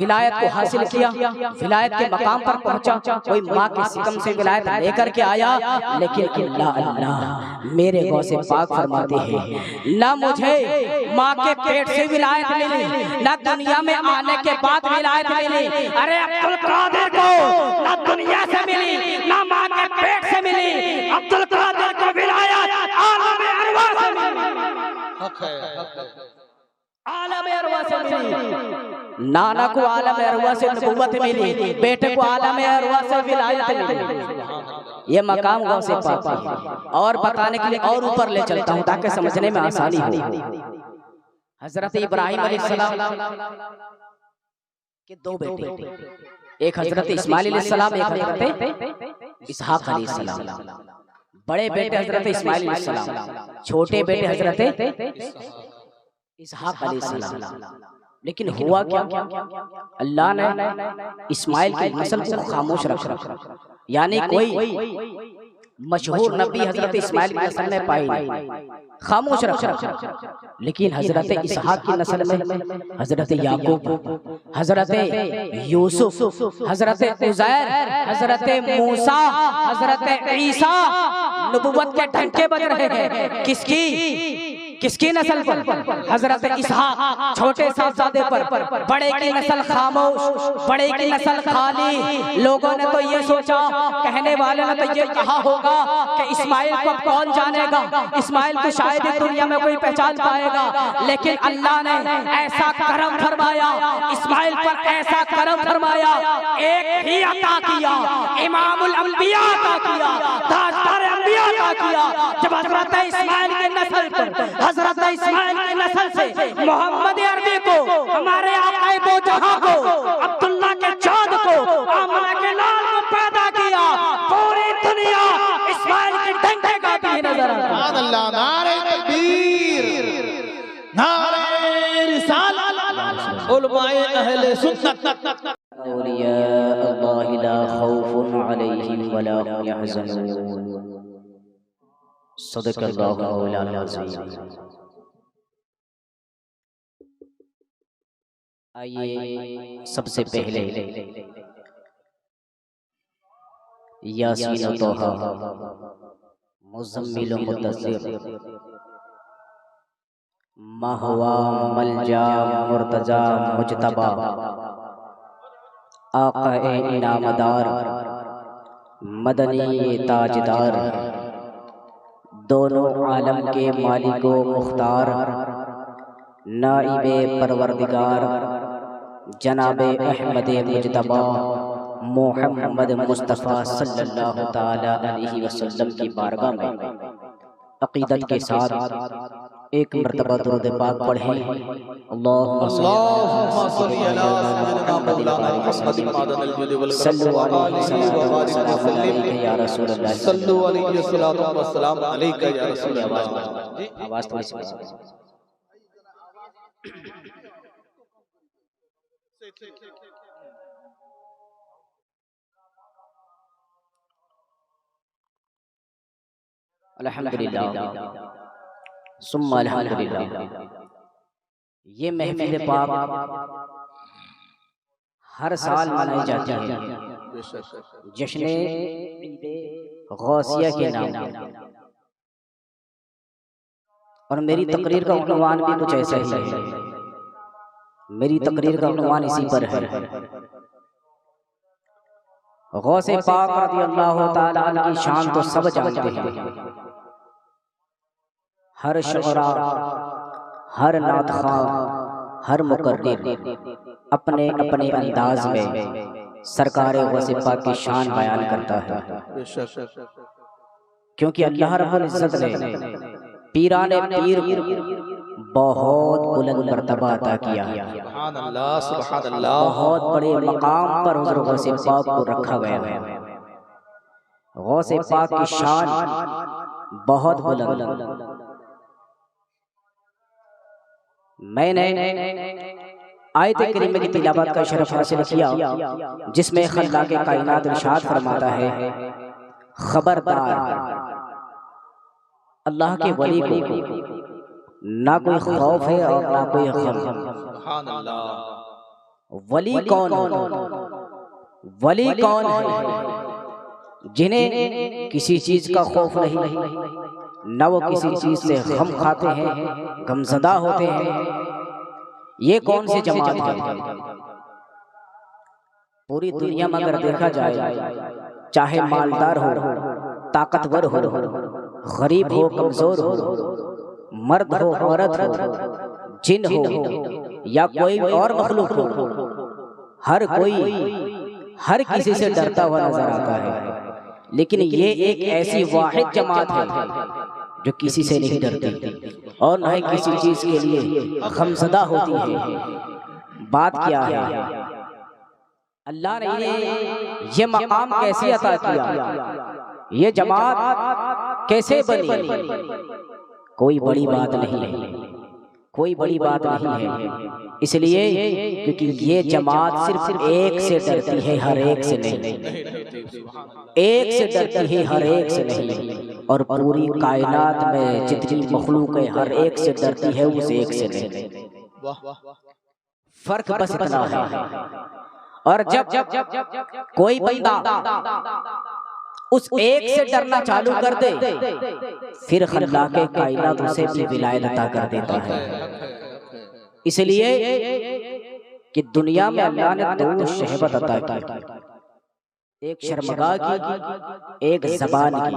विलायत को हासिल किया, विलायत के मकाम पर पहुंचा। कोई माँ के सिकम से विलायत लेकर के आया, लेकिन अल्लाह अल्लाह मेरे गौसे पाक फरमाते हैं ना मुझे माँ के पेट से विलायत मिली, ना दुनिया में आने के बाद विलायत मिली। अरे अब्दुल कादिर को ना दुनिया से मिली, ना माँ के पेट से मिली। अब्दुल कादिर को विलायत आलम अरवा से मिली, आलम अरवा से मिली। नाना को आलम अरवा से नबुव्वत मिली, बेटे को आलम अरवा से विलायत मिली। ये मकाम गौसे पाक है। और बताने के लिए और ऊपर ले चलता हूँ ताकि समझने में आसानी हो। हजरत इब्राहिम अलैहिस्सलाम के दो बेटे, एक हजरत इस्माइल अलैहिस्सलाम, एक हजरत इसहाक अलैहिस्सलाम। बड़े बेटे हजरत इस्माइल अलैहिस्सलाम, छोटे बेटे हजरत इसहाक अलैहिस्सलाम। लेकिन हुआ क्या, अल्लाह ने इस्माइल की नस्ल को खामोश रखा, यानी कोई मशहूर नबी हजरत इस्माइल की नस्ल में पाई खामोश रखा। लेकिन हजरत इसहाक की नस्ल में हजरत याकूब, हजरत यूसुफ, हजरत उज़ैर, हजरत मूसा, हजरत ईसा नबुव्वत के डंके बज रहे हैं। किसकी नस्ल पर? हजरत इसहाक छोटे साहबजादे पर। बड़े की नस्ल खामोश, बड़े की नस्ल खाली। लोगों ने तो ये सोचा, कहने वाले ने तो ये कहा होगा कि इस्माइल को कौन जानेगा, इस्माइल को शायद ही दुनिया में कोई पहचान पाएगा। लेकिन अल्लाह ने ऐसा करम फरमाया, इस्माइल पर ऐसा करम फरमाया, एक ही अता किया, इमामुल अंबिया अता किया, ताजदार अंबिया अता किया। जब हजरत इस्माइल की नस्ल पर, हजरत इस्माइल की नस्ल से मोहम्मद अरबी को, हमारे आका दो जहां को, अब्दुल्ला के चाँद को, आमना के लाल को पैदा किया, पूरी दुनिया इस्माइल के डंके गाती है नजर आता है। नारे तकबीर, नारे रिसालत, उलमाए अहले सुन्नत। औलिया अल्लाह ला खौफुन अलैहिम वला हुम यहज़नून। सदक़ल्लाहु मौलाना अज़ीम। आइए सबसे पहले यासीन तोहा, मुज़म्मिल मुद्दस्सिर, महवा मलजा मुर्तजा मुजतबा, आका इनामदार, मदनी ताजदार, दोनों आलम के मालिको मुख्तार, नाइबे परवरदिगार, जनाबे अहमद मुजतबा मोहम्मद मुस्तफ़ा सल्लल्लाहु ताला अलैहि वसल्लम की बारगाह में अक़ीदत के साथ एक मरतबा दुरूद पाक पढ़ें। अल्लाहुम्मा सल्ली अला मुहम्मद सल्लल्लाहु अलैहि या रसूल अल्लाह सल्लल्लाहु अलैहि या रसूल अल्लाह। आवाज़ थोड़ी सी अल्हम्दुलिल्लाह सुम्मा अल्हम्दुलिल्लाह। ये महफिल पाक हर साल मनाई जाती है जश्न गौसिया के नाम, और मेरी तकरीर का उन्वान भी कुछ ऐसा ही है। मेरी तकरीर का उन्वान इसी पर है। गौसे पाक रज़ियल्लाहु ताला अन्हु की शान तो सब जानते हैं। हर शुअरा, हर नात ख़्वां, हर मुकर्रिर अपने अपने अंदाज में सरकारे गौसे पाक की शान बयान करता है। क्योंकि अल्लाह रब्बुल इज़्ज़त ने पीराने पीर बहुत बुलंद मर्तबा अता किया, बहुत बड़े मकाम पर हुज़ूर गौसे पाक को रखा गया है। गौसे पाक की शान बहुत बुलंद। मैंने आयत करीम की तिलावत का शरफ हासिल किया जिसमें खल्लाक़ कायनात इरशाद फरमाता है, खबरदार अल्लाह के वली को ना कोई खौफ है और ना कोई गम। वली कौन है? वली कौन है? जिन्हें किसी चीज का खौफ नहीं, न वो किसी चीज से गम खाते हैं, गमज़दा होते हैं। ये कौन सी जमात है? पूरी दुनिया में अगर देखा जाए, चाहे मालदार हो, ताकतवर हो, गरीब हो, कमजोर हो, मर्द हो, औरत हो, जिन हो या कोई और मखलूक हो, हर कोई हर किसी से डरता हुआ नजर आता है। लेकिन ये एक ऐसी वाहिद जमात है जो किसी से नहीं डरती और न ही किसी चीज के लिए गमज़दा होती है। बात क्या है? अल्लाह ने इन्हें ये मकाम कैसे अता किया? ये जमात कैसे बनी? कोई बड़ी बात नहीं है, कोई बड़ी बात नहीं है। इसलिए क्योंकि ये जमात सिर्फ एक से डरती है, हर एक से नहीं। एक से डरती है, हर एक से नहीं। और पूरी कायनात में जितनी मखलूक है, हर एक से डरती है, उस एक से नहीं। फर्क बस इतना है। और जब कोई बंदा उस एक से डरना चालू कर दे, फिर खल्लाके कायनात उसे भी विलायत अता कर देता है। इसलिए कि दुनिया में अल्लाह ने दो शहबत अता की, एक शर्मगाह की, एक ज़बान की।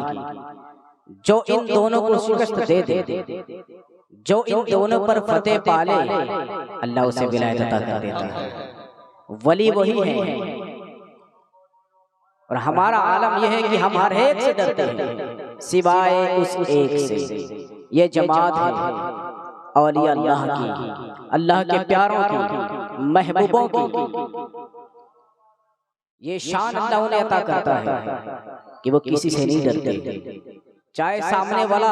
जो इन दोनों को शिकस्त दे दे, जो इन दोनों पर फतेह पाले, अल्लाह उसे विलायत अता कर देता है। वली वही है। और हमारा आलम यह है कि हम हर एक से डरते हैं सिवाय उस एक से। ये जमात है औलिया अल्लाह की, अल्लाह के प्यारों की, महबूबों की। ये शान अल्लाह उन्हें अता करता है कि वो किसी से नहीं डरते, चाहे सामने वाला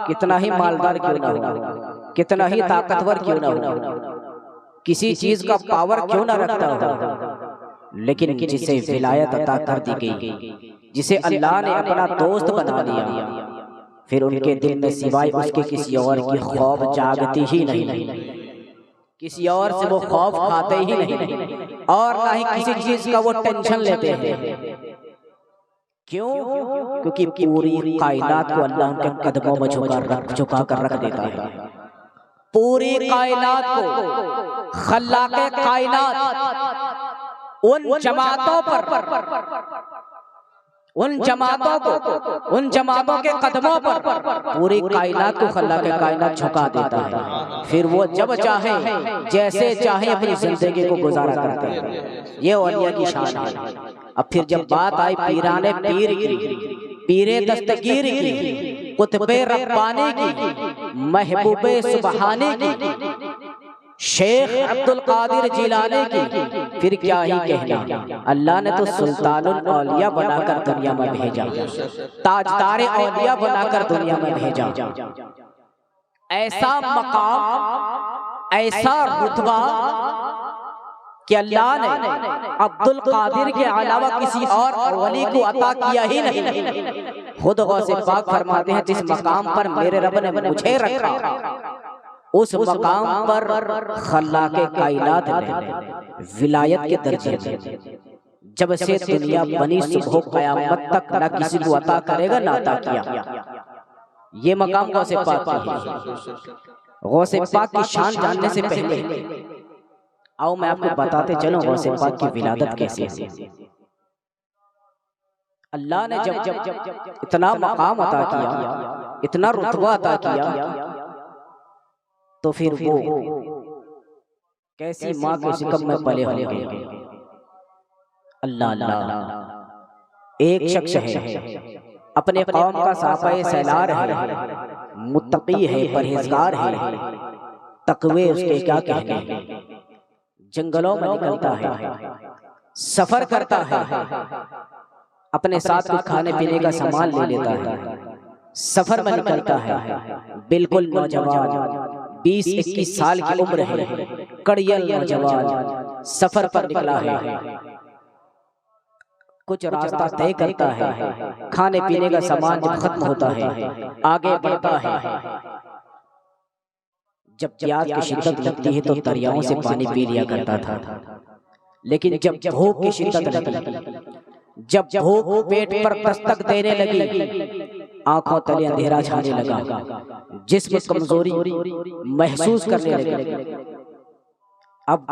कितना ही मालदार क्यों ना हो, कितना ही ताकतवर क्यों ना हो, किसी चीज का पावर क्यों ना रखता हो। लेकिन जिसे विलायत अता कर दी गई, जिसे अल्लाह ने अपना दोस्त बना दिया, फिर उनके दिल में सिवाय उसके किसी और की खौफ जागती ही नहीं, किसी और से वो खौफ खाते ही नहीं, और ना ही किसी चीज का वो टेंशन लेते हैं। क्यों? क्योंकि पूरी कायनात को अल्लाह उनके कदमों में झुका कर रख देता है। पूरी कायनात को खल्लाके कायनात उन जमातों के कदमों पर पूरी कायनात को खल्लाके कायनात झुका देता है। फिर वो जब चाहे जैसे चाहे अपनी जिंदगी को गुजारा करते हैं। ये औलिया की शान है। अब फिर जब बात आई पीराने पीर की, पीरे दस्तगीर की, कुतबे रब्बानी की, महबूबे सुबहानी की, शेख अब्दुल कादिर जिलानी की, फिर क्या ही कहना। अल्लाह ने तो सुल्तानुल औलिया बनाकर दुनिया में भेजा, ताजदारे औलिया बनाकर दुनिया में भेजा। ऐसा मकाम, ऐसा रुतबा कि अल्लाह ने अब्दुल कादिर के अलावा किसी और वली को अता किया ही नहीं। खुद गौसे पाक फरमाते हैं, जिस मकाम पर मेरे रब ने मुझे रखा, उस मकाम पर खल्लाके कायनात ने विलायत के दर्जे में जब से दुनिया बनी सुबह कयामत तक न किसी को अता करेगा न अता किया। ये मकाम गौसे पाक की है। गौसे पाक की शान जानने से पहले आओ मैं आपको बताते चलूं गौसे पाक की विलादत कैसे है। अल्लाह ने जब इतना मकाम अता किया, इतना रुतबा अता किया, तो फिर वो कैसी माँ के शिकम में पले होंगे। अल्लाह अल्लाह एक शख्स है, अपने कौम का साफ़े सैलार है, मुत्तकी है, परहेजगार है, तकवे उसके क्या कहने। जंगलों में निकलता है, सफर करता है, अपने साथ कुछ खाने पीने का सामान ले लेता है, सफर में निकलता है। बिल्कुल नौजवान 20-21 साल की उम्र है, कड़ियल नौजवान सफर पर निकला है। कुछ रास्ता तय करता है, खाने पीने का सामान जब खत्म होता है, आगे बढ़ता है। जब प्यास की शिद्दत लगती है तो दरियाओं से पानी पी लिया करता था। लेकिन जब भूख की शिद्दत लगी, जब भूख पेट पर दस्तक देने लगी, आंखों तले अंधेरा छाने लगा, जिस्म कमजोरी महसूस करने लगे। अब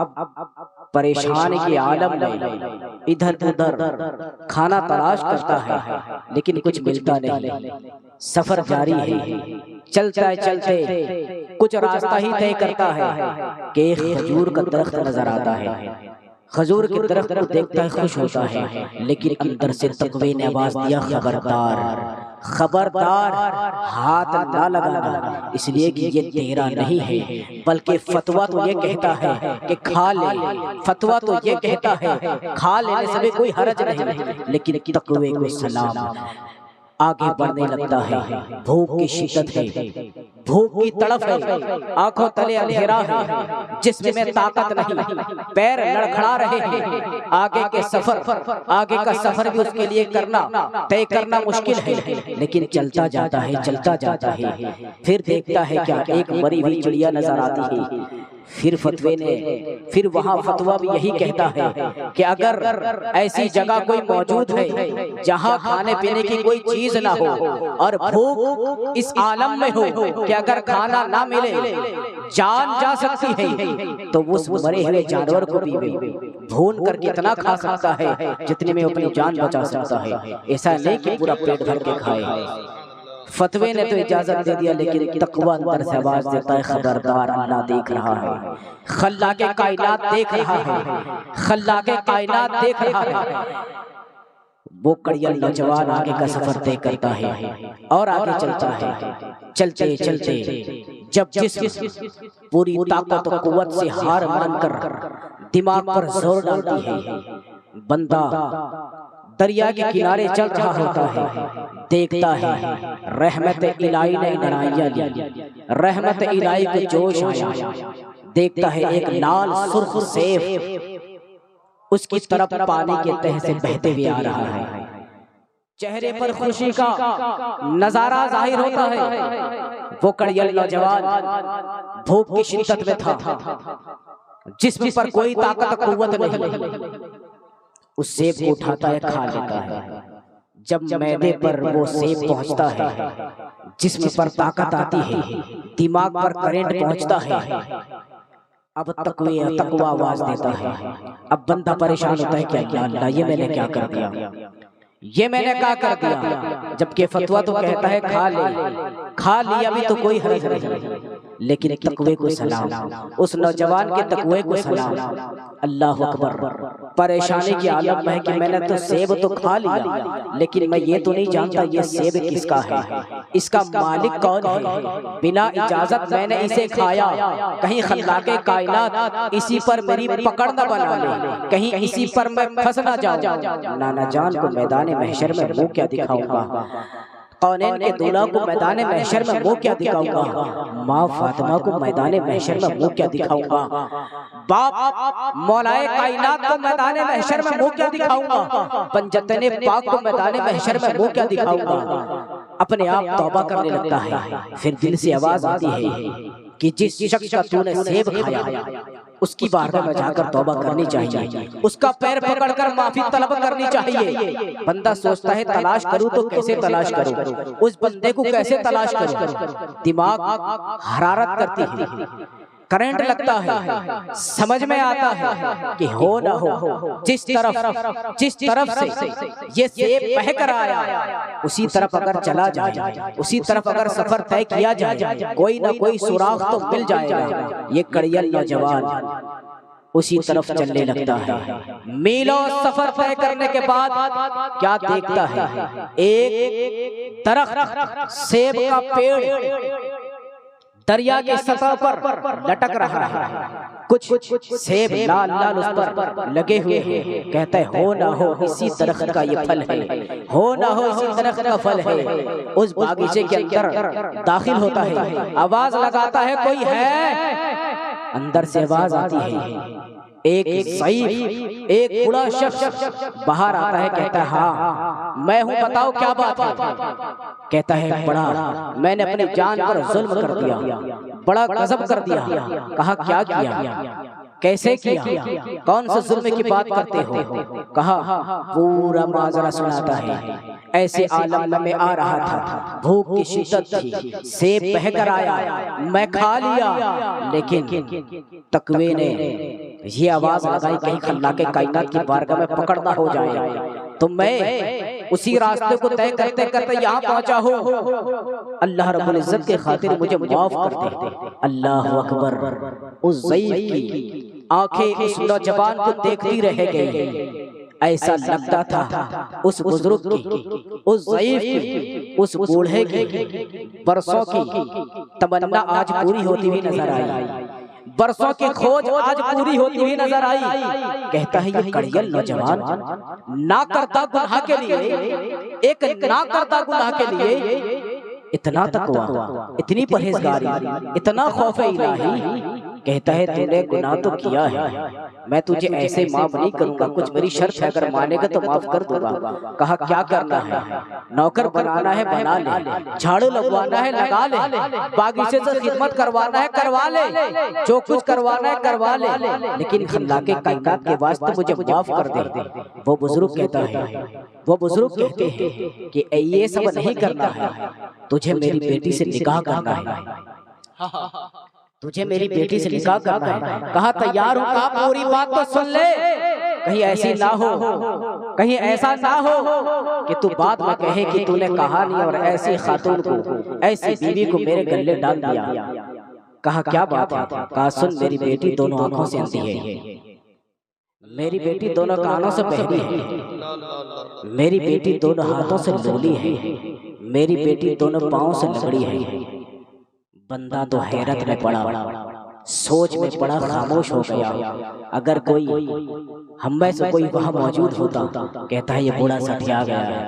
परेशानी के आलम में इधर उधर खाना तलाश करता है, लेकिन कुछ मिलता नहीं। सफर जारी है, चलते चलते कुछ रास्ता ही तय करता है कि एक खजूर का दरख्त नजर आता है। खजूर के दरख्त को देखता है खुश होता है, लेकिन अंदर से तकवे ने आवाज दिया, खबरदार खबरदार, हाथ ना लगाना, इसलिए कि ये तेरा नहीं है, बल्कि फतवा तो ये कहता है कि खा ले, फतवा तो ये कहता है खा लेने से भी कोई हरज नहीं, लेकिन तकवे को सलाम। आगे बढ़ने लगता है, भूख की शिद्दत है, भूख की तड़फ है, आंखों तले अंधेरा है, जिस्म में ताकत नहीं, पैर लड़खड़ा रहे हैं। आगे का सफर भी उसके लिए तय करना मुश्किल है, लेकिन चलता जाता है, चलता जाता है। फिर देखता है क्या एक मरी हुई चिड़िया नजर आती है। फिर वहाँ फतवा भी यही कहता है कि अगर ऐसी जगह कोई मौजूद है जहाँ खाने पीने की कोई चीज ना हो और भूख इस आलम में हो कि अगर खाना ना मिले जान जा सकती है, तो उस मरे हुए जानवर को भी भून कर कितना खा सकता है जितने में अपनी जान बचा सकता है। ऐसा नहीं कि पूरा पेट भर के खाए। फतवे ने तो इजाजत दे दिया, लेकिन तकवा अंदर से आवाज देता है, खबरदार, अल्लाह देख रहा है, खल्लाके कायनात देख रहा है, खल्लाके कायनात देख रहा है। वो कड़ियल नौजवान आगे का सफर तय करता है और आगे चलता है। चलते चलते जब जिस्म पूरी ताकत और कुव्वत से हार मानकर दिमाग पर जोर डालती है, बंदा दरिया के किनारे चल रहा होता है, देखता है रहमत इलाही ने लड़ाइयां ली, रहमत इलाही के जोश आया। देखता है एक लाल सुर्ख सेफ उसकी तरफ पानी के तह से बहते हुए आ रहा है। चेहरे पर खुशी का नजारा जाहिर होता है। वो कड़ियल नौजवान भूख की शिद्दत में था, जिस्म पर कोई ताकत कुव्वत नहीं। उस सेब को उठाता है, खा लेता है। जब मैदे पर वो सेब पहुंचता है, जिस्म पर ताकत आती है, दिमाग पर करंट पहुंचता है। अब तकवा आवाज देता है। अब बंदा परेशान होता है, क्या अल्लाह ये मैंने क्या कर दिया, ये मैंने क्या कर दिया। जबकि फतवा तो कहता है खा लिया भी तो कोई हर्ज नहीं, लेकिन तकवे को सलाम, उस नौजवान के तकवे को सलाम। अल्लाह अकबर। परेशानी की आलम में है कि मैंने तो सेब तो खा लिया, लेकिन मैं ये तो नहीं जानता ये सेब किसका है, इसका मालिक कौन है। बिना इजाजत मैंने इसे खाया, कहीं खल्लाके कायनात इसी पर मेरी पकड़ न बना ले, कहीं इसी पर मैं फंस न जाऊं। नाना जान को मैदान महशर में मुंह क्या दिखाऊंगा, कौनैन के दूल्हा को मैदान महशर में मुंह क्या दिखाऊंगा, माँ फातिमा को मैदान महशर में मुंह क्या दिखाऊंगा, बाप मौलाए कायनात को मैदान महशर में मुंह क्या दिखाऊंगा, पंजतने पाक को मैदान महशर में मुंह क्या दिखाऊंगा। अपने आप तौबा करने लगता है। फिर दिल से आवाज आती है कि जिस शख्स का तूने सेब खाया उसकी बारगाह में जाकर तौबा करनी चाहिए, उसका पैर पकड़कर माफी तलब करनी चाहिए। बंदा सोचता है तलाश करूं तो कैसे तलाश करूं, उस बंदे को कैसे तलाश करूं। दिमाग हरारत करती है, करंट लगता है, समझ में आता है कि हो ना हो जिस तरफ से ये सेब बह कर आया उसी तरफ अगर चला जाए, उसी तरफ अगर सफर तय किया जाए, कोई ना कोई सुराग तो मिल जाएगा। ये कड़ियल नौजवान उसी तरफ चलने लगता है। मीलों सफर तय करने के बाद क्या देखता है, एक दरख्त सेब का पेड़ दरिया की सतह पर लटक रहा है, कुछ सेब लाल लाल उस पर लगे हुए हैं। कहता है हो ना हो इसी दरख्त का ये फल है, हो ना हो इसी दरख्त का फल है। उस बागीचे के अंदर दाखिल होता है, आवाज लगाता है कोई है। अंदर से आवाज आती है, एक सईफ एक बूढ़ा शख्स बाहर आता है। कहता है हाँ मैं हूँ, बताओ क्या बात है। कहता है बड़ा मैंने अपनी जान पर जुल्म कर दिया, बड़ा गजब कर दिया। कहा क्या किया। कैसे किया, कौन सा जुल्म की बात करते हो? कहा पूरा माजरा सुनाता है। ऐसे आलम में मैं आ रहा था, भूख की शिद्दत थी, सेब बह कर आया, मैं खा लिया, लेकिन तकवे ने ये आवाज लगाई कहीं खल्ला के कायनात की बारगाह में पकड़ना हो जाए, तो मैं उसी रास्ते को तय करते करते यहाँ पहुंचा हूँ। अल्लाह रब्बुल इज्जत के खातिर मुझे माफ कर दे। अल्लाह अकबर। उस ज़ईफ की आंखें उस नौजवान को देखती रह गई। ऐसा लगता था उस बुजुर्ग की, उस ज़ईफ की, उस बूढ़े की बरसों की तमन्ना आज पूरी होती हुई नजर आई, बरसों की खोज आज पूरी होती हुई नजर आई। कहता है ये कड़ियल नौजवान ना करता गुनाह के लिए, एक ना करता गुनाह के लिए इतना तकवा, इतनी परहेजगारी, इतना खौफ इलाही। कहता है तूने गुनाह तो किया है, मैं तुझे ऐसे माफ नहीं करूंगा, कुछ मेरी शर्त है, अगर मानेगा तो माफ कर दूंगा। कहा क्या करना है? नौकर बनाना है बना ले, झाड़ू लगवाना है लगा ले, बागीचे से खिदमत करवाना है करवा ले, जो कुछ करवाना है करवा ले, लेकिन अल्लाह के कायनात के वास्ते मुझे माफ कर दे। वो बुजुर्ग कहता है, वो बुजुर्ग कहते हैं कि ये सब नहीं करना है, तुझे मेरी बेटी से निकाह करना है, तुझे मेरी बेटी से निकाह करना है। कहा तैयार हूं, कहा पूरी बात तो सुन ले, कहीं ऐसी ना हो, कहीं ऐसा ना हो कि तू बाद में कहे कि तूने कहा नहीं और ऐसी खातून को, ऐसी बीवी को मेरे गले डाल दिया। कहा क्या बात है? कहा सुन, मेरी बेटी दोनों आंखों से अंधी है, मेरी बेटी दोनों कानों से बहरी है, मेरी बेटी दोनों हाथों से लूली है, मेरी बेटी दोनों पांवों से लगड़ी है। बंदा तो हैरत में पड़ा, सोच में पड़ा, खामोश हो गया। अगर कोई हम में से कोई वहां मौजूद होता, कहता है ये बूढ़ा सठिया गया है,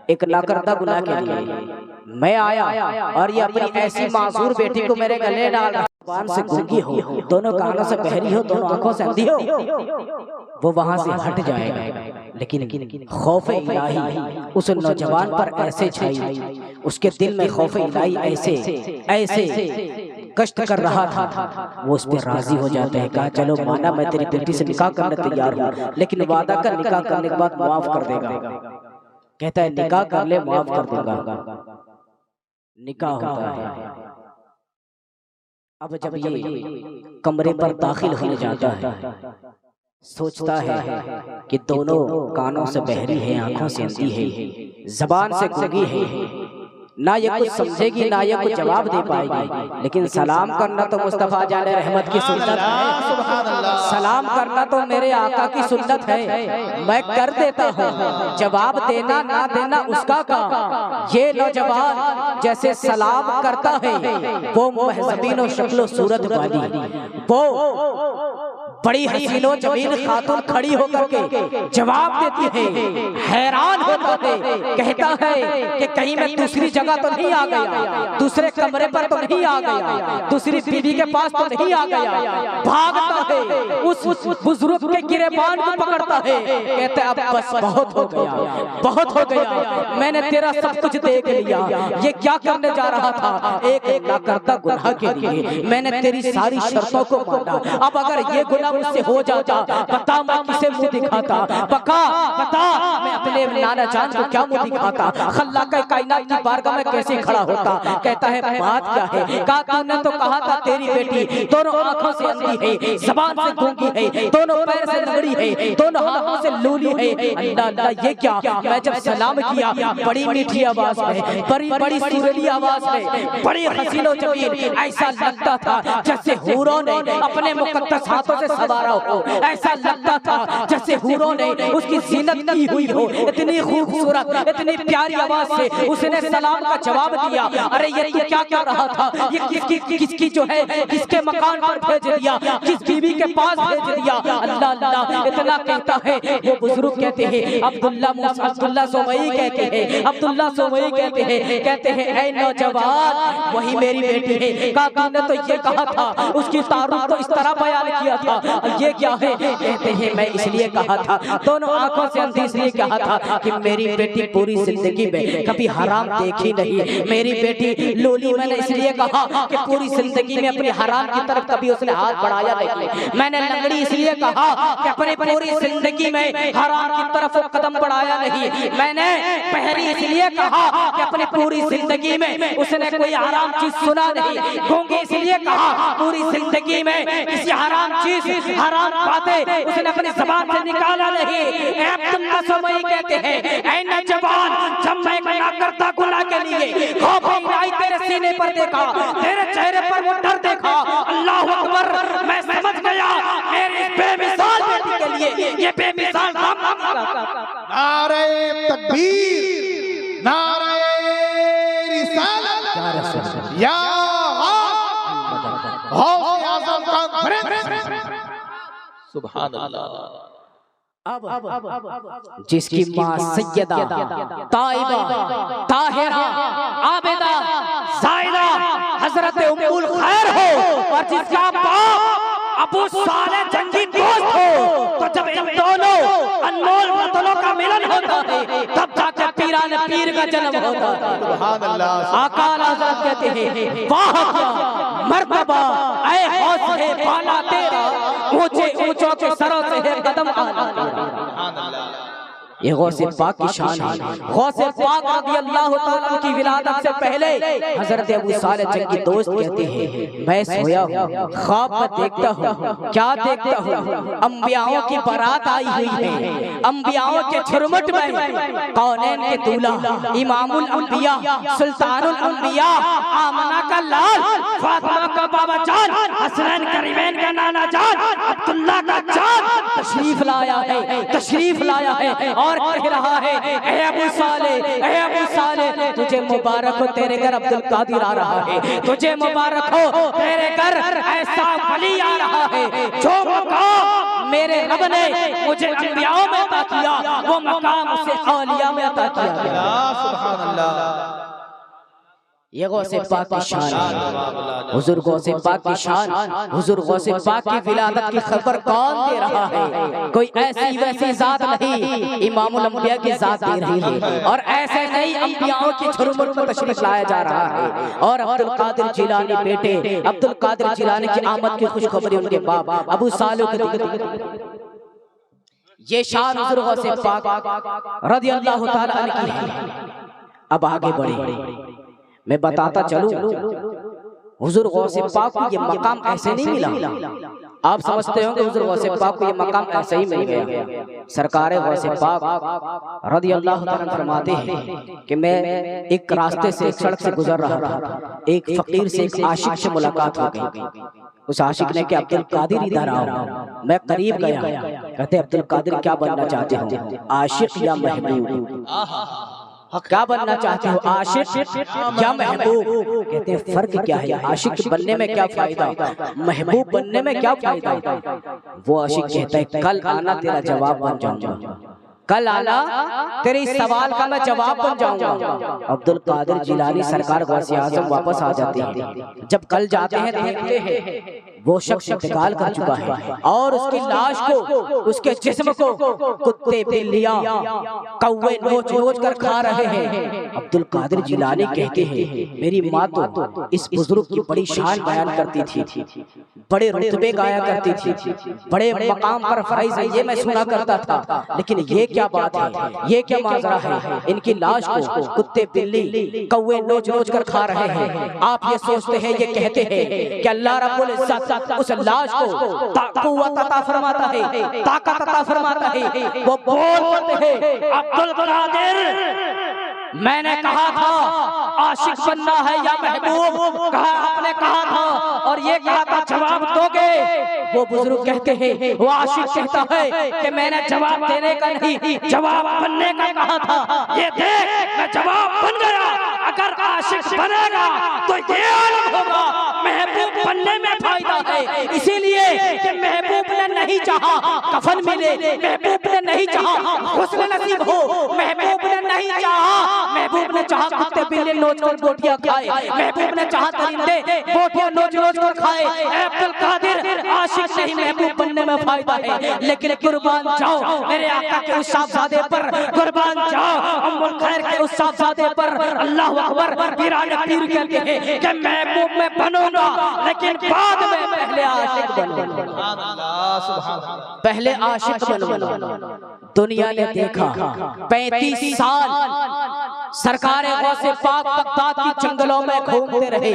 एक नाकर्ता गुनाह के लिए मैं आया और ये अपनी ऐसी मासूर बेटी को मेरे गले डाल रहा, जुबान से गूंगी हो, दोनों कानों से बहरी हो, दोनों आंखों से अंधी हो, वो वहां से हट जाएगा। लेकिन खौफ इलाही उस नौजवान पर ऐसे छाई, उसके दिल में खौफ इलाही ऐसे ऐसे कष्ट कर रहा था, वो उस पर राजी हो जाते हैं। कहा चलो माना, मैं तेरी बेटी से निकाह करने तैयार हूँ, लेकिन वादा कर निकाह करने के बाद माफ कर देगा। कहता है निकाह कर ले, माफ कर दूंगा। निकाह होता है। अब जब ये कमरे पर दाखिल होने जाता है, सोचता है कि दोनों कानों से बहरी है, आंखों से अंधी है, जबान से गूंगी है, ना ये कुछ समझेगी ना ये कुछ जवाब दे पाएगी, लेकिन सलाम करना तो मुस्तफा जाने रहमत की सुन्नत है, सलाम करना तो मेरे आका की सुन्नत है, मैं कर देता हूँ, जवाब देना ना देना उसका काम। ये नौजवान जैसे सलाम करता है, वो महज़बीन और शक्लो सूरत वाली, वो बड़ी हसीनो जमीन खातून खड़ी होकर के जवाब देती है, हैरान होता है, कहता है कि कहीं मैं दूसरी जगह तो नहीं आ गया, दूसरे कमरे पर तो नहीं आ गया, दूसरी बीवी के पास तो नहीं आ गया। भागता है, उस बुजुर्ग के गिरेबान को पकड़ता है, कहता है अब बस बहुत हो गया, बहुत हो गया, मैंने तेरा सब कुछ देख लिया, ये क्या करने जा रहा था, एक ना करता गुनाह के लिए मैंने तेरी सारी शर्तों को माना, अब अगर ये गुनाह मुझसे हो जाता, बता मैं किसे मुंह दिखाता, बता मैं अपने नाना जान को क्या मुंह दिखाता, खल्ला का कायनात की बारगाह में कैसे खड़ा होता। कहता है बात क्या है? कहा तूने तो कहा था तेरी बेटी दोनों आंखों से अंधी है, जबान से गूंगी है, दोनों पैर से लगड़ी है, दोनों हाथों से लूली है। अल्लाह अल्लाह ये क्या? मैं जब सलाम किया बड़ी मीठी आवाज में, बड़ी बड़ी सुरीली आवाज में, बड़ी हसीनो जमीन, ऐसा लगता था जैसे हूरों ने अपने मुकद्दस हाथों से सवारा हो, ऐसा लगता था जैसे हूरों ने उसकी जीनत की हुई हो, इतनी खूबसूरत इतनी प्यारी आवाज से उसने सलाम का जवाब दिया। अरे ये तू क्या कर रहा था? ये किसकी जो है किसके मकान पर भेज दिया, किस बीवी के पास भेज दिया? अल्लाह अल्लाह इतना कहता है, वो बुजुर्ग कहते हैं, अब्दुल्ला सोमई कहते हैं, अब्दुल्ला सोमई कहते हैं ऐ नौजवान वही मेरी बेटी है। कहा तूने तो ये कहा था, उसकी तारुफ तो इस तरह बयान किया था ये क्या है? कहते हैं मैं इसलिए कहा था, दोनों आंखों से अंधी इसलिए कहा था कि मेरी बेटी पूरी जिंदगी में कभी हराम देखी नहीं। मेरी बेटी लोली मैंने इसलिए कहा कि पूरी जिंदगी में अपनी हराम की तरफ कभी उसने हाथ बढ़ाया नहीं। मैंने लंगड़ी इसलिए कहा कि अपनी पूरी जिंदगी में हराम की तरफ वो कदम बढ़ाया नहीं। मैंने पहली इसलिए कहा कि अपनी पूरी जिंदगी में उसने कोई हराम चीज सुना नहीं। गूंगी इसलिए कहा पूरी जिंदगी में किसी हराम चीज, हराम बातें उसने अपनी ज़बान से निकाला नहीं। अब्दुल्ला समई कहते हैं, ऐ नौजवान, जब मैं गुनाह करता गुनाह के लिए खौफ इलाही तेरे सीने पर देखा, तेरे चेहरे पर वो डर देखा, अल्लाह अकबर, मैं समझ गया मेरी बेमिसाल बेटी के लिए ये बेमिसाल नारे तकबीर, नारे रिसालत, या गौसे आज़म कॉन्फ्रेंस, सुभान अल्लाह। जिसकी माँ सैयदा ताइबा ताहिरा आबिदा ज़ाहिदा हजरत उम्मुल खैर हो और जिसका बाप अबू साले जंगी दोस्त हो, तो जब इन दोनों अनमोल रत्नों का मिलन होता है तब जाकर पीराने पीर का जन्म होता है। सुभान अल्लाह। आका हज़रत कहते हैं, वाह क्या मर्तबा ऐ हौसले बाला तेरा, ऊंचे ऊंचों के सरों से है कदम आला तेरा। ये गौसे पाक की शान है। गौसे पाक रज़ी अल्लाह तआला की विलादत से पहले हजरत अबू सालेह जंगी दोस्त कहते हैं, मैं सोया हूँ, ख्वाब में देखता हूँ, क्या देखता हूँ, अंबियाओं की बारात आई हुई है, अंबियाओं के झुरमुट में कौनैन के दूल्हा इमामुल अंबिया सुल्तानुल अंबिया आमना का लाल, फातिमा का बाबा जान, हसनैन करीमैन का नाना जान, अब्दुल्ला का जान तशरीफ लाया है, तशरीफ लाया है और कह रहा है, ऐ अबू सालेह, ऐ अबू सालेह, तुझे मुबारक हो, तेरे घर अब्दुल कादिर आ रहा है, तुझे मुबारक हो, तेरे घर ऐसा वली आ रहा है जो मकाम मेरे रब ने मुझे अंबियाओं में अता किया, वो मकाम उसे औलिया में अता किया। सुभान अल्लाह। ये गौसे पाक की शान है। हुजूर गौसे पाक की शान, हुजूर गौसे पाक की विलादत की खबर कौन दे रहा है? कोई ऐसी वैसी जात नहीं, इमामुल अंबिया की जात दे रही है। और ऐसे नहीं अंबियाओं की झुरमुट में तशरीफ लाया जा रहा है। और अब्दुल कादिर जिलानी बेटे अब्दुल कादिर जिलानी की आमद की खुशखबरी उनके बाप अबू सालेह को दी। ये शान हुजूर गौसे पाक रज़ी अल्लाह तआला अन्हु की है। अब आगे बढ़े, मैं बताता चलूं, हुजूर गौसे पाक को ये मकाम ऐसे नहीं मिला। आप समझते होंगे हुजूर गौसे पाक को ये मकाम ऐसे ही मिल गया। सरकार गौसे पाक रज़ी अल्लाह तआला फरमाते हैं कि मैं एक रास्ते से, एक सड़क से गुजर रहा था, एक फकीर से, एक आशिक से मुलाकात हो गई। उस आशिक ने कहा, अब्दुल कादिर इधर आओ। मैं करीब गया, कहते अब्दुल कादिर क्या बनना चाहते हो, आशिक या महबूब? क्या बनना चाहते हो, आशिक या महबूब? कहते हैं फर्क क्या है, आशिक बनने में क्या फायदा, महबूब बनने में क्या फायदा? वो आशिक कहता है, कल आना तेरा जवाब बन जाऊंगा, कल आना तेरे इस सवाल का मैं जवाब बन जाऊंगा। अब्दुल कादिर जिलानी सरकार गौसे आज़म वापस आ जाते हैं। जब कल जाते हैं देखते हैं वो शख्स इंतकाल कर चुका है और उसकी लाश को, उसके जिस्म को कुत्ते बिल्लियां कौवे नोच नोच कर खा रहे हैं। अब्दुल कादिर जिलानी कहते हैं, मेरी माँ तो इस बुजुर्ग की बड़ी शान बयान करती थी, बड़े रुतबे गाया करती थी, बड़े मकाम पर फराइज है, ये मैं सुना करता था, लेकिन ये क्या बात है, ये क्या माजरा है, इनकी लाश को कुत्ते बिल्ली कौवे नोच नोच कर खा रहे हैं। आप ये सोचते हैं, ये कहते हैं कि अल्लाह रब्बुल इज्जत उस लाश को ताकत अता फरमाता है, ताकत अता फरमाता है। वो बोल पड़ते हैं, अब्दुल कादिर मैंने कहा था आशिक बनना है या महबूब, कहा आपने कहा था और ये कहा था जवाब दोगे। वो बुजुर्ग कहते हैं, वो आशिक कहता है कि मैंने जवाब देने का नहीं, जवाब बनने का कहा था। ये देख मैं जवाब बन गया। अगर आशिक बनेगा तो ये आलम होगा, महबूब बनने में फायदा है। इसीलिए कि महबूब ने नहीं चाहा कफन मिले, महबूब ने नहीं चाहा हुस्न नसीब हो, महबूब ने नहीं चाहा, महबूब ने चाहा कुत्ते बिल्ली नोच कर बोटियां खाए, महबूब ने चाहा परिंदे बोटियां नोच नोच कर खाए। अब्दुल कादिर आशिक नहीं महबूब बनने में फायदा है, लेकिन कुर्बान जाओ मेरे आका के उस साहबजादे पर, कुर्बान जाओ उम्मुल खैर के उस साहबजादे पर। अल्लाह अकबर। पीराने पीर कहते हैं कि महबूब में बनूंगा लेकिन बाद में पहले आशिक बनूंगा, पहले आशिक बनूंगा। दुनिया ने देखा 35 साल सरकार गौसे पाक बगदाद की जंगलों में घूमते रहे,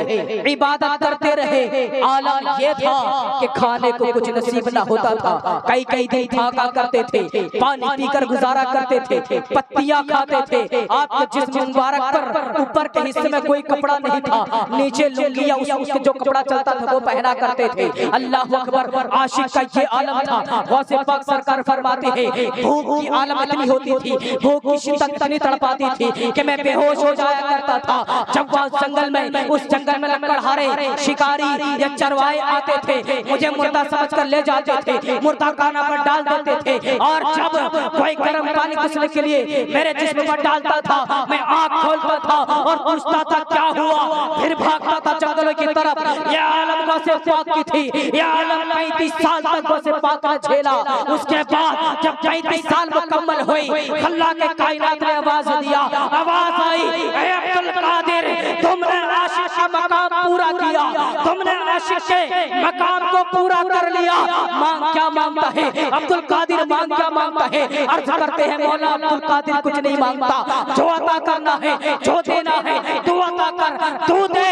इबादत करते रहे। आलम ये था कि खाने को कुछ नसीब न होता था, कई कई दिन भागा करते थे, पानी पीकर गुजारा करते थे, पत्तियां खाते थे। आपके जिस्म मुबारक पर ऊपर के हिस्से में कोई कपड़ा नहीं था, नीचे लुंगी या उसके जो कपड़ा चलता था वो पहना करते थे। अल्लाह अकबर। आशिक का ये आलम था। गौसे पाक सरकार फरमाते हैं भूख की आलम इतनी होती थी, भूख की शिद्दत इतनी तड़पाती थी कि मैं बेहोश हो जाया करता था। जब वह जंगल में, उस जंगल में लकड़हारे शिकारी या चरवाहे आते थे, मुझे मुर्दा समझकर ले जाते थे, मुर्दा खाना पर डाल देते थे। और जब कोई गर्म पानी घुसने के लिए मेरे जिस्म पर डालता था, मैं आँख खोलता था और पूछता था क्या हुआ, फिर भागता था जंगलों की तरफ। यह आलम गौसे पाक की थी। यह आलम 35 साल तक गौसे पाक ने झेला। उसके बाद जब 35 साल मुकम्मल हुई, अल्लाह के कायनात ने आवाज दिया, आवाज आई, ऐ अब्दुल कादिर तुमने आशिक का मकाम पूरा किया, तुमने आशिक के मकाम को पूरा कर लिया। मांग क्या मांगता है अब्दुल कादिर, मांग क्या मांगता है? अर्ज करते हैं मौला अब्दुल कादिर कुछ नहीं मांगता, जो अता करना है, जो देना है, तू अता कर, तू दे।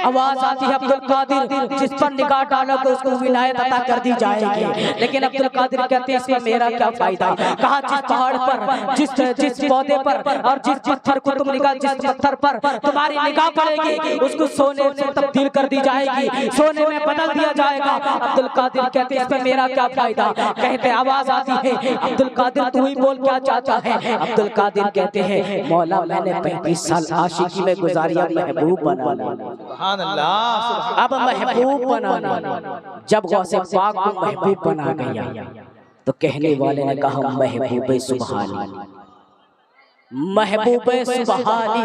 आवाज आती है अब्दुल कादिर जिस पर निगाह डालोगे उसको विलायत अता कर दी जाएगी। लेकिन अब्दुल कादिर कहते हैं इसमें मेरा क्या फायदा? कहा जिस पहाड़ पर, जिस पौधे पर और जिस पत्थर को तुम निगाह, जिस पत्थर पर तुम्हारी निगाह पड़ेगी उसको सोने से तब्दील कर दी जाएगी, सोने में बदल दिया जाएगा। अब्दुल कादिर कहते हैं इसमें मेरा क्या फायदा? कहते आवाज आती है अब्दुल कादिर तू ही बोल क्या चाहता है? अब्दुल कादिर कहते हैं मौला मैंने 35 साल आशिकी में गुजारी, अब महबूब बना, अब महबूब बना। जब गौसे पाक को महबूब बना गया तो कहने वाले ने कहा महबूब सुबहानी, महबूब सुबहानी।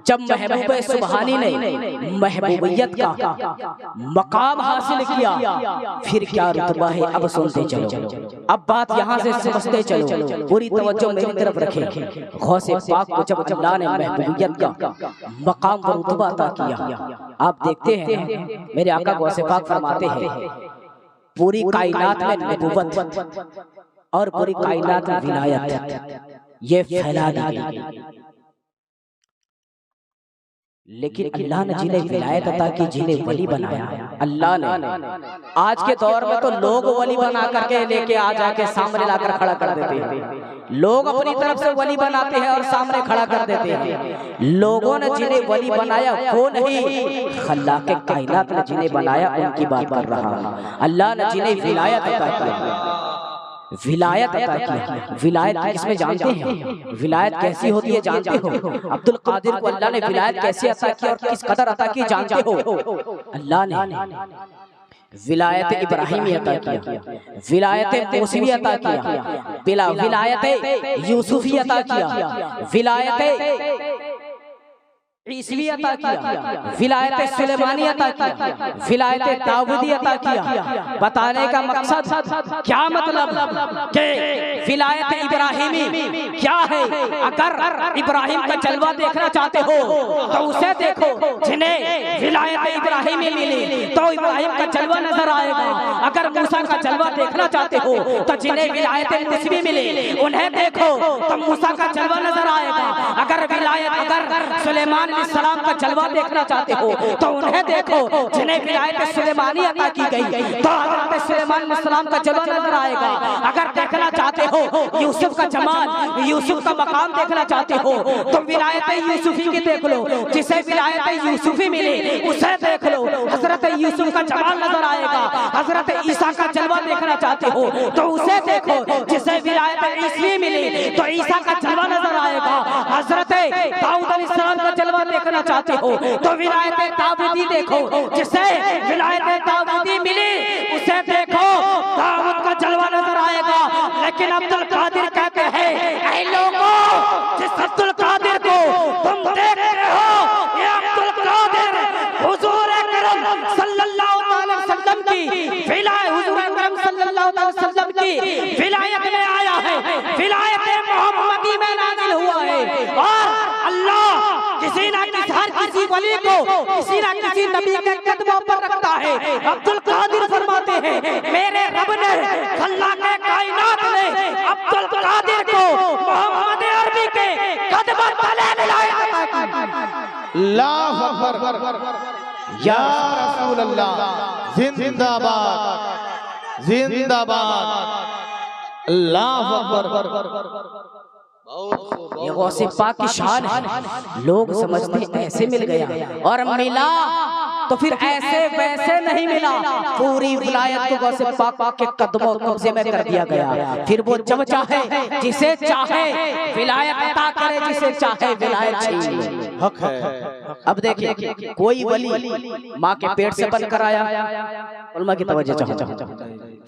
जब महबूब सुबहानी ने महबूबियत का मकाम हासिल किया, फिर क्या रुतबा है अब सुनते चलो। अब बात यहाँ से समझते चलो, पूरी तवज्जो मेरी तरफ रखें। गौसे पाक को जब अल्लाह ने महबूबियत का मकाम व रुतबा अता किया, आप देखते हैं मेरे आका गौसे पाक फरमाते हैं पूरी कायनात में नबूवत और पूरी कायनात में विलायत ये फैला दी गई, लेकिन अल्लाह ने जिन्हें विलायत अता की, जिन्हें वली बनाया अल्लाह ने। आज के दौर में तो लोग वली बना करके लेके आ जाके सामने लाकर खड़ा कर देते हैं, लोग अपनी तरफ से वली बनाते हैं और सामने खड़ा कर देते हैं। लोगों ने जिन्हें वली बनाया वो नहीं, अल्लाह के कायनात ने जिन्हें बनाया उनकी बात कर रहा हूं। अल्लाह ने जिन्हें विलायत अता किया, विलायत अता किया। विलायत किसमें जानते हैं? विलायत कैसी होती है जानते हो? अब्दुल कादिर को अल्लाह ने विलायत कैसे अता की और किस कदर अता की जानते हो? अल्लाह ने विलायत इब्राहिमी अता किया, विलायत मूसवी अता किया, विलायत यूसुफी अता किया, विलायत ईसवी अता किया, विलायत सुलेमानी अता किया, विलायत दाऊदी अता किया। बताने का मकसद क्या मतलब कि विलायत इब्राहिमी क्या है? अगर इब्राहिम का जलवा देखना चाहते हो तो उसे देखो, जिन्हें विलायत इब्राहिमी मिली तो इब्राहिम का जलवा नजर आएगा। अगर मूसा का जलवा देखना चाहते हो तो जिन्हें विलायत मूसवी मिली उन्हें देखो तो मूसा का जलवा नजर आएगा। अगर सुलेमान सलाम का जलवा देखना चाहते हो तो उन्हें देखो, जिन्हें विलायत सुलेमानी अता की गई तो हज़रत सुलेमान सलाम का जलवा नजर आएगा। अगर देखना चाहते हो यूसुफ का जमाल, यूसुफ का मकाम देखना चाहते हो तो विलायत यूसुफी की देख लो, जिसे विलायत यूसुफी मिली उसे देख लो, हजरत यूसुफ का जमाल नजर आएगा। हजरत ईसा का जलवा देखना चाहते हो तो उसे देखो, जिसे विलायत ईसवी मिली तो ईसा का जलवा नजर आएगा। हजरत दाऊद अलैहिस्सलाम का जलवा देखना चाहते हो तो विलायत दाऊदी देखो, जिसे विलायत दाऊदी मिली उसे देखो, दाऊद का जलवा नजर आएगा। लेकिन अब्दुल कादिर कहते हैं ऐ लोगों, जिस की विलायत में आया है, विलायत मोहम्मदी में नाजिल हुआ है। और अल्लाह किसी ना किसी हर किसी वली को किसी ना किसी नबी के कदमों पर रखता है। अब्दुल कादिर फरमाते हैं मेरे रब ने अल्लाह के कायनात ने अब्दुल कादिर को मोहम्मद अरबी के कदमों तले विलायत अता की। अल्लाह अकबर या रसूल अल्लाह जिंदाबाद जिंदाबाद अल्लाह अकबर। ये गौसे पाक की शान है। लोग समझते हैं ऐसे मिल गया और मिला तो फिर ऐसे वैसे नहीं मिला, पूरी विलायत को गौसे पाक के कदमों कब्जे में कर दिया गया। फिर वो जब चाहे जिसे चाहे विलायत अता करे, जिसे चाहे विलायत छीन ले। हक है। अब देखिए कोई वली माँ के पेट से बनकर आया, उलमा की तवज्जो चाहो,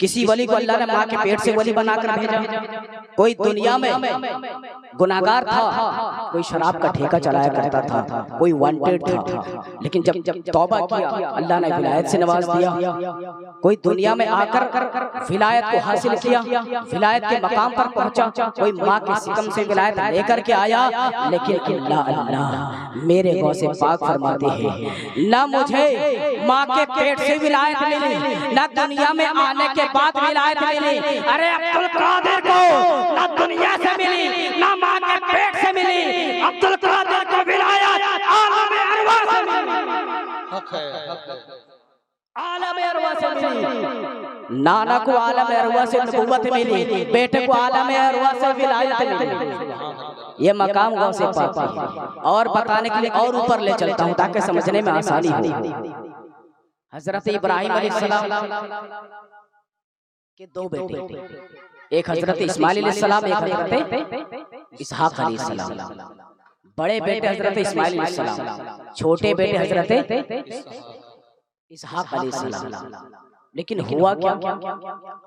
किसी वली को अल्लाह ने माँ के पेट से वली बनाकर भेजा। कोई दुनिया में गुनाहगार था, कोई शराब का ठेका चलाया करता था, कोई वांटेड था, लेकिन जब तौबा किया अल्लाह ने विलायत से नवाज दिया। कोई दुनिया में आकर विलायत को हासिल किया, विलायत के मकाम पर पहुंचा, कोई माँ के सिकम से विलायत लेकर के आया। लेकिन अल्लाह अल्लाह मेरे गौसे पाक फरमाते हैं ना मुझे माँ के पेट से विलायत मिली, ना दुनिया में आने के बाद विलायत मिली। अरे अब्दुल कादिर को ना दुनिया से मिली ना माँ के पेट से मिली, अब्दुल कादिर को विलायत आलम अरवा से मिली। आलम अरवा से मिली। नाना को आलम अरवा से नबूवत मिली, बेटे को आलम अरवा से विलायत मिली। ये मकाम गौसे पाक है। और बताने के लिए और ऊपर ले चलता हूँ ताकि समझने में आसानी हो। हजरत इब्राहिम अलैहिस्सलाम के दो बेटे, एक हजरत इस्माइल अलैहिस्सलाम, एक हजरत इसहाक अलैहिस्सलाम। बड़े बेटे हजरत इस्माइल अलैहिस्सलाम, छोटे बेटे हजरत इसहाक अलैहिस्सलाम। लेकिन हुआ क्या,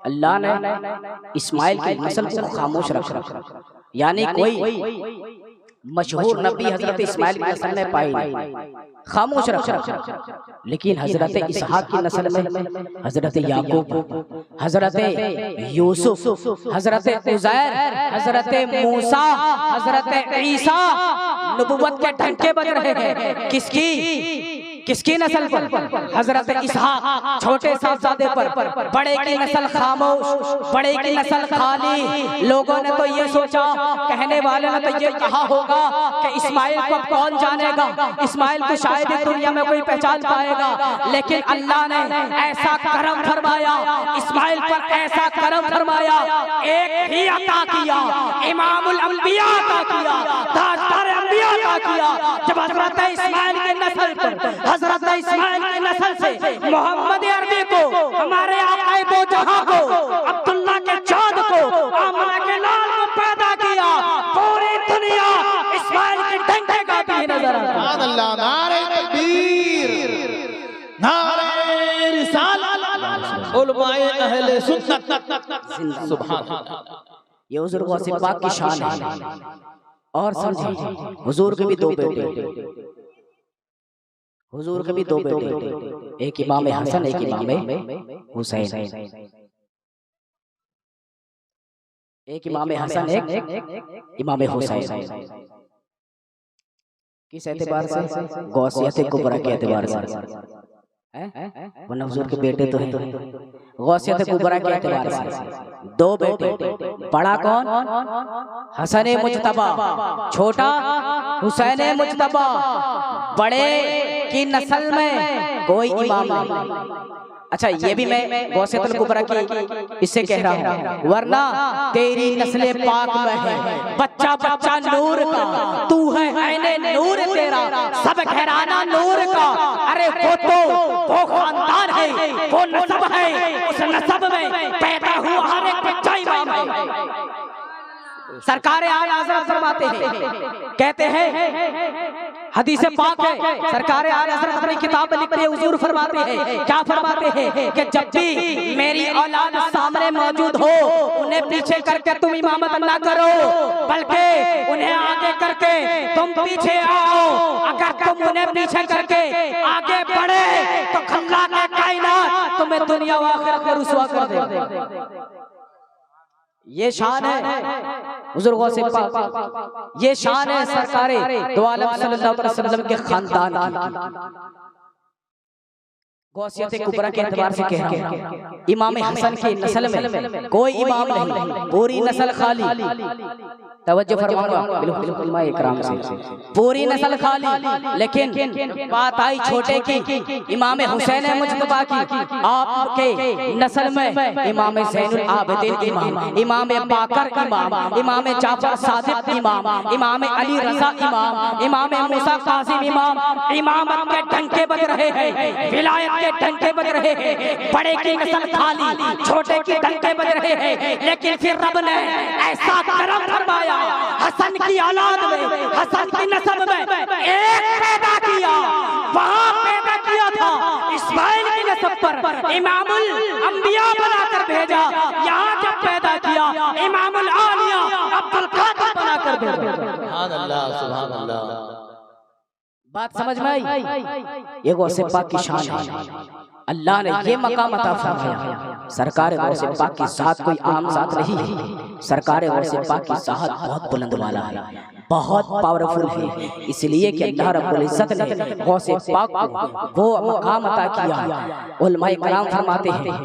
अल्लाह ने इस्माइल की नस्ल को खामोश रखा, यानी कोई मशहूर नबी हजरत इस्माइल की नस्ल में पाई खामोश रखा। लेकिन हजरत इसहाक की नस्ल में हजरत याकूब, हजरत यूसुफ, हजरत उज़ैर, हजरत मूसा, हजरत ईसा नबुव्वत के डंके बज रहे हैं। किसकी नस्ल पर? हजरत इसहाक छोटे साहबजादे पर। बड़े की नस्ल खामोश, बड़े की नस्ल खाली। लोगों ने तो ये सोचा, कहने वाले ने तो ये कहा होगा कि इस्माइल को कौन जानेगा, इस्माइल को शायद ही दुनिया में कोई पहचान पाएगा। लेकिन अल्लाह ने ऐसा करम फरमाया, इस्माइल पर ऐसा करम फरमाया, एक ही अता किया, इमामुल अंबिया अता किया, ताजदार अंबिया अता किया। जब हजरत इस्माइल की नस्ल पर, हजरत इस्माइल की नस्ल से मोहम्मद अरबी को, हमारे आकाए दो जहां को, अब्दुल्ला के चाँद को, आमना के लाल को पैदा किया, पूरी दुनिया इस्माइल के डंके का भी नजर आता। अल्लाह नारे तकबीर, नारे रिसालत, उलमाए अहले सुन्नत, सुभान अल्लाह। ये हुजूर गौसे पाक की शान है। और समझिए हुजूर के भी दो बेटे, हुजूर के भी दो बेटे, एक इमाम हसन, एक इमाम हुसैन। एक इमाम हसन, एक इमाम हुसैन। किस एतबार से? गौसियत कुबरा के एतबार से। वरना हुजूर के बेटे तो हैं। गौसियत कुबरा के एतबार से दो बेटे, बड़ा कौन? हसन मुज्तबा, छोटा हुसैन मुज्तबा। बड़े की नस्ल में कोई इमाम नहीं। अच्छा ये भी मैं गौसियत कुबरा की इससे कह रहा हूँ, वरना तेरी नस्ल पाक में है बच्चा बच्चा नूर का, तू है ऐने नूर तेरा, सब घराना नूर का। अरे वो खानदान है, वो नस्ब है, उस नस्ब में पैदा हुआ हर एक बच्चा इमाम है। सरकार आला हज़रत फरमाते हैं, कहते हैं हदीस पाक है, सरकार आला हज़रत अपनी किताब में लिखते हैं, हुजूर फरमाते हैं, क्या फरमाते हैं कि जब भी मेरी औलाद सामने मौजूद हो, उन्हें पीछे करके तुम इमामत ना करो, बल्कि उन्हें आगे करके तुम पीछे आओ। अगर तुम उन्हें पीछे करके आगे बढ़े तो अल्लाह का कायनात तुम्हें दुनिया व आखिरत में रुसवा कर देगा। ये शान है बुजुर्गों से पाक, ये शान है सरकारे दो आलम सल्लल्लाहु अलैहि वसल्लम के खानदान की। गौसियत कुबरा के एतबार से कह रहा हूं, इमाम हसन की नस्ल में कोई इमाम नहीं, पूरी नस्ल खाली। तवज्जो फरमाऊंगा बिल्कुल माए इकराम से, पूरी नस्ल खाली। लेकिन बात आई छोटे की, इमाम हुसैन मुज्तबा की। आपके नस्ल में इमाम ज़ैनुल आबिदीन इमाम, इमाम बाकर इमाम, इमाम जाफर सादिक इमाम, इमाम अली रज़ा इमाम, इमाम मूसा कासिम इमाम, इमामत के डंके बज रहे हैं, विलायत के डंके बज रहे हैं। बड़े की नस्ल खाली, छोटे की डंके बज रहे हैं। लेकिन फिर रब ने ऐसा करम फरमाया, हसन की औलाद में, हसन की नस्ल में एक पैदा किया, वहां पैदा किया था इस्माइल की नस्ल पर इमामुल अंबिया बनाकर भेजा। यहाँ जब पैदा किया इमामुल आलिया अब्दुल कादिर बनाकर भेजा। सुभान अल्लाह, सुभान अल्लाह। बात समझ में आई? ये गौसे पाक की शान है। अल्लाह ने ये मकाम अता फरमाया। सरकार गौसे पाक की ज़ात कोई आम ज़ात नहीं है। सरकार गौसे पाक की ज़ात बहुत बुलंद वाला है, बहुत पावरफुल है। इसलिए कि अल्लाह रब्बुल इज़्ज़त ने गौसे पाक को वो मकाम अता किया। उलमाए कराम फरमाते हैं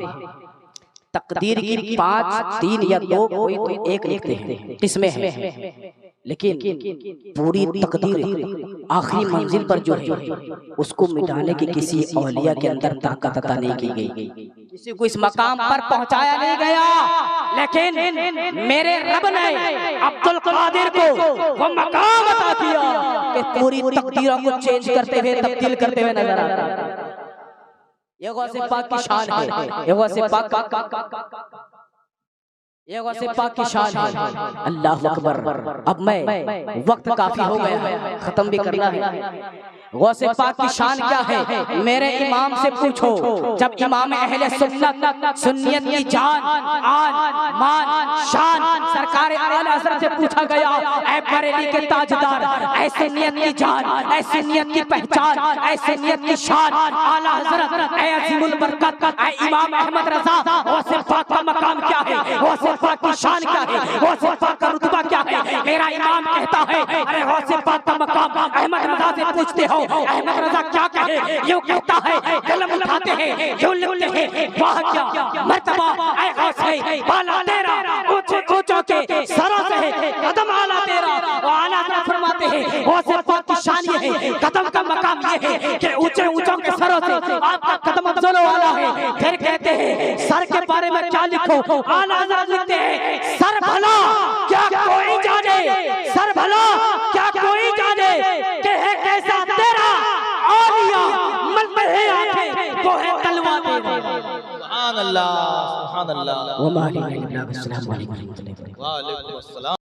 तकदीर की 5, 3 या 2 कोई तो एक लिखते हैं, किस्में हैं, लेकिन पूरी तकदीर आखिरी मंजिल पर जो है उसको मिटाने की किसी औलिया के अंदर ताकत अता नहीं की गई, किसी को इस मकाम पर पहुंचाया नहीं गया। लेकिन मेरे रब ने अब्दुल कादिर को वो मकाम अता किया कि पूरी तकदीरों को चेंज करते हुए, तब्दील करते हुए नजर आता है। ये गौसे पाक की शान है, ये गौसे पाक, ये गौसे पाक की शान है। अल्लाह अकबर। अब मैं वक्त काफी हो गया है, खत्म भी करना है। गौसे पाक की शान क्या है मेरे इमाम से पूछो। जब इमाम अहले सुन्नत सुन्नियत की जान, आन, मान, शान सरकार आला हज़रत से पूछा गया, ऐ बरेली के ताजदार, ऐ सुन्नियत की जान, ऐ सुन्नियत की पहचान, ऐ सुन्नियत की शान, आला हज़रत, ऐ अज़ीमुल बरकत, ऐ इमाम अहमद रज़ा, गौसे पाक का मकाम क्या है, गौसे पाक की शान क्या है, गौसे पाक का रुतबा क्या है? मेरा इमाम कहता है, अरे गौसे पाक का मकाम अहमद रज़ा से पूछते हो, अहमद रज़ा क्या कहे? यूं कहता है, कलम उठाते हैं, यूं लिखते हैं, वाह क्या मर्तबा ऐ गौसे बाला तेरा, ऊंचे ऊंचों के सरों से कदम आला तेरा। आला हज़रत फरमाते हैं गौसे पाक की शान ये है, कदम का मकाम ये है कि ऊंचे ऊंचों के सरों से आपका कदम अफजल वाला है। फिर कहते हैं सर के बारे में क्या लिखो? आला हज़रत लिखते हैं, सर भला क्या कोई जाने, सर भला क्या कोई जाने कि है कैसा तेरा औलिया, मन में है आंखें वो है तलवा तेरा। सुभान अल्लाह, सुभान अल्लाह। व मालिक अस्सलाम वालेकुम। वालेकुम अस्सलाम।